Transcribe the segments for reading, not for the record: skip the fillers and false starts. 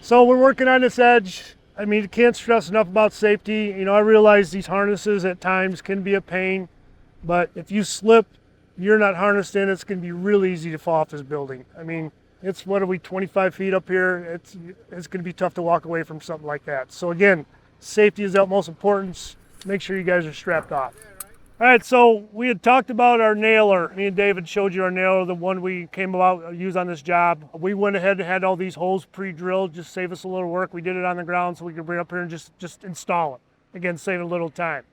So we're working on this edge. I mean, you can't stress enough about safety. You know, I realize these harnesses at times can be a pain, but if you slip, you're not harnessed in, it's going to be really easy to fall off this building. I mean, it's, what are we, 25 feet up here? It's going to be tough to walk away from something like that. So again, safety is of utmost importance. Make sure you guys are strapped off. All right, so we had talked about our nailer. Me and David showed you our nailer, the one we came about use on this job. We went ahead and had all these holes pre-drilled, just save us a little work. We did it on the ground so we could bring it up here and just install it. Again, save a little time.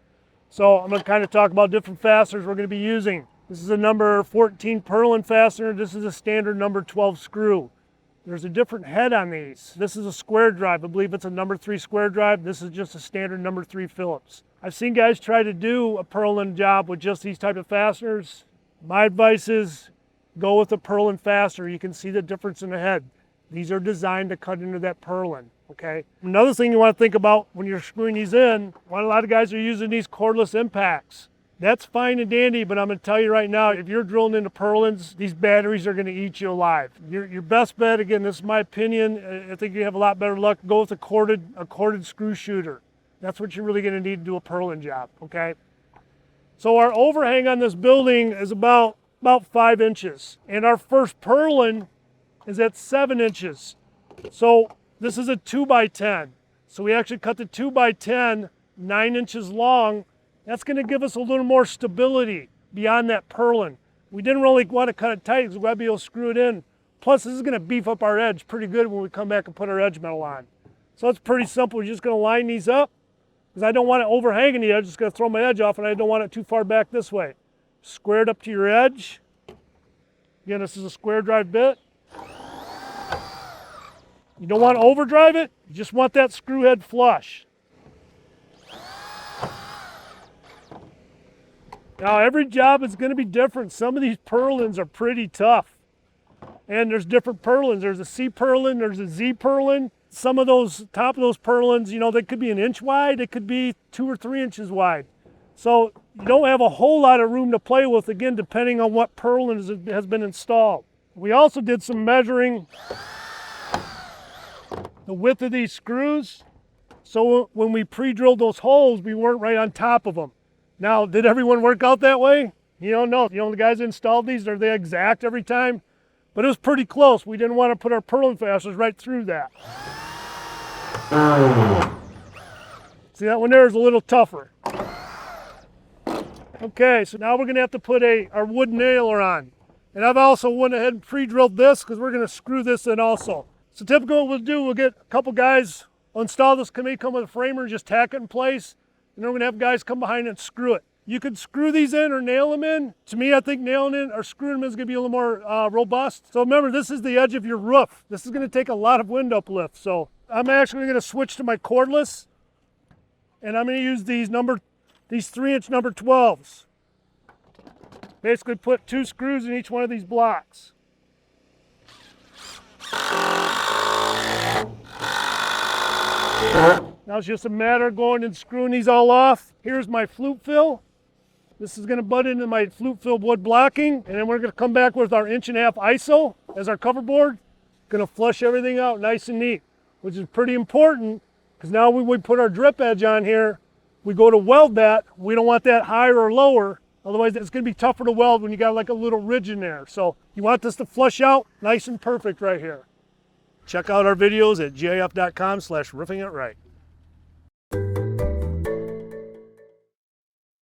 So I'm going to kind of talk about different fasteners we're going to be using. This is a number 14 purlin fastener. This is a standard number 12 screw. There's a different head on these. This is a square drive. I believe it's a number 3 square drive. This is just a standard number 3 Phillips. I've seen guys try to do a purlin job with just these type of fasteners. My advice is go with a purlin fastener. You can see the difference in the head. These are designed to cut into that purlin, okay? Another thing you want to think about when you're screwing these in, a lot of guys are using these cordless impacts. That's fine and dandy, but I'm going to tell you right now, if you're drilling into purlins, these batteries are going to eat you alive. Your best bet, again, this is my opinion, I think you have a lot better luck, go with a corded screw shooter. That's what you're really going to need to do a purlin job, okay? So our overhang on this building is about 5 inches, and our first purlin is at 7 inches. So this is a 2x10. So we actually cut the 2x10 9 inches long. That's going to give us a little more stability beyond that purlin. We didn't really want to cut it tight because we got to be able to screw it in. Plus, this is going to beef up our edge pretty good when we come back and put our edge metal on. So it's pretty simple. We're just going to line these up because I don't want it overhanging the edge. It's going to throw my edge off, and I don't want it too far back this way. Square it up to your edge. Again, this is a square drive bit. You don't want to overdrive it. You just want that screw head flush. Now, every job is going to be different. Some of these purlins are pretty tough. And there's different purlins. There's a C purlin, there's a Z purlin. Some of those, top of those purlins, you know, they could be 1 inch wide. It could be 2 or 3 inches wide. So you don't have a whole lot of room to play with, again, depending on what purlin has been installed. We also did some measuring the width of these screws. So when we pre-drilled those holes, we weren't right on top of them. Now, did everyone work out that way? You don't know. You know, the guys that installed these, are they exact every time? But it was pretty close. We didn't want to put our purlin fasteners right through that. See, that one there is a little tougher. Okay, so now we're going to have to put our wood nailer on. And I've also went ahead and pre-drilled this because we're going to screw this in also. So typically what we'll do, we'll get a couple guys, will install this, come with a framer and just tack it in place. And then we're gonna have guys come behind and screw it. You could screw these in or nail them in. To me, I think nailing in or screwing them in is gonna be a little more robust. So remember, this is the edge of your roof. This is gonna take a lot of wind uplift. So I'm actually gonna switch to my cordless, and I'm gonna use these 3-inch number 12s. Basically put 2 screws in each one of these blocks. Now it's just a matter of going and screwing these all off. Here's my flute fill. This is going to butt into my flute fill wood blocking, and then we're going to come back with our 1.5 ISO as our cover board. Going to flush everything out nice and neat, which is pretty important because now when we put our drip edge on here, we go to weld that. We don't want that higher or lower. Otherwise, it's going to be tougher to weld when you got like a little ridge in there. So you want this to flush out nice and perfect right here. Check out our videos at gaf.com/roofingItRight.